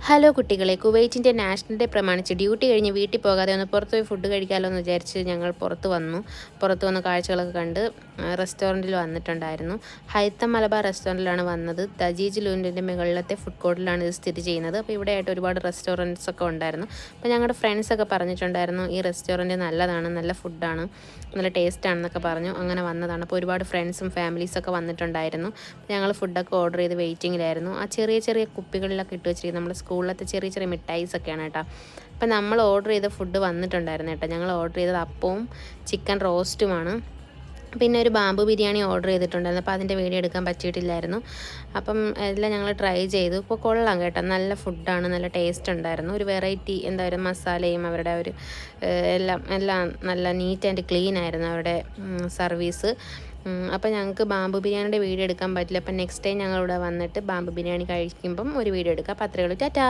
Hello കുട്ടികളെ, കുവൈറ്റിൻ്റെ national day പ്രമാണിച്ച് duty കഴിഞ്ഞ് വീട്ടിൽ പോകാതെ ഒന്ന് പുറത്ത് പോയി ഫുഡ് കഴിക്കാമല്ലോ എന്ന് വിചാരിച്ച് ഞങ്ങൾ പുറത്ത് വന്ന് കാഴ്ചകളൊക്കെ കണ്ട് റെസ്റ്റോറൻറ്റിൽ വന്നിട്ടുണ്ടായിരുന്നു. ഹൈത്തം മലബാർ റെസ്റ്റോറൻറ്റിലാണ് വന്നത്. ദജീജ് ലൂൻഡിൻ്റെ മുകളിലത്തെ ഫുഡ് കോർട്ടിലാണ് ഇത് സ്ഥിതി ചെയ്യുന്നത്. അപ്പോൾ ഇവിടെയായിട്ട് ഒരുപാട് റെസ്റ്റോറൻറ്റ്സ് ഒക്കെ ഉണ്ടായിരുന്നു. അപ്പോൾ ഞങ്ങളുടെ ഫ്രണ്ട്സൊക്കെ പറഞ്ഞിട്ടുണ്ടായിരുന്നു ഈ റെസ്റ്റോറൻറ്റ് നല്ലതാണ്, നല്ല ഫുഡാണ്, നല്ല ടേസ്റ്റാണെന്നൊക്കെ പറഞ്ഞു. അങ്ങനെ വന്നതാണ്. അപ്പോൾ ഒരുപാട് ഫ്രണ്ട്സും ഫാമിലീസൊക്കെ വന്നിട്ടുണ്ടായിരുന്നു. ഞങ്ങൾ ഫുഡൊക്കെ ഓർഡർ ചെയ്ത് വെയിറ്റിങ്ങിലായിരുന്നു. ആ ചെറിയ ചെറിയ കുപ്പികളിലൊക്കെ ഇട്ട് വെച്ചിരിക്കുന്നത് നമ്മുടെ സ്കൂളിലത്തെ ചെറിയ ചെറിയ മിഠായിസൊക്കെയാണ് കേട്ടോ. അപ്പം നമ്മൾ ഓർഡർ ചെയ്ത ഫുഡ് വന്നിട്ടുണ്ടായിരുന്നു കേട്ടോ. ഞങ്ങൾ ഓർഡർ ചെയ്തത് അപ്പവും ചിക്കൻ റോസ്റ്റുമാണ്. പിന്നെ ഒരു ബാമ്പു ബിരിയാണി ഓർഡർ ചെയ്തിട്ടുണ്ടായിരുന്നു. അപ്പോൾ അതിൻ്റെ വീഡിയോ എടുക്കാൻ പറ്റിയിട്ടില്ലായിരുന്നു. അപ്പം എല്ലാം ഞങ്ങൾ ട്രൈ ചെയ്തു. ഇപ്പോൾ കൊള്ളാം കേട്ടോ, നല്ല ഫുഡാണ്, നല്ല ടേസ്റ്റ് ഉണ്ടായിരുന്നു. ഒരു വെറൈറ്റി എന്തായാലും മസാലയും അവരുടെ ഒരു എല്ലാം നല്ല നീറ്റ് ആൻഡ് ക്ലീൻ ആയിരുന്നു അവരുടെ സർവീസ്. അപ്പോൾ ഞങ്ങൾക്ക് ബാമ്പു ബിരിയാണിയുടെ വീഡിയോ എടുക്കാൻ പറ്റില്ല. അപ്പം നെക്സ്റ്റ് ടൈം ഞങ്ങളിവിടെ വന്നിട്ട് ബാമ്പു ബിരിയാണി കഴിക്കുമ്പം ഒരു വീഡിയോ എടുക്കാം. അപ്പോൾ അത്രയേ ഉള്ളൂ. ടാറ്റാ.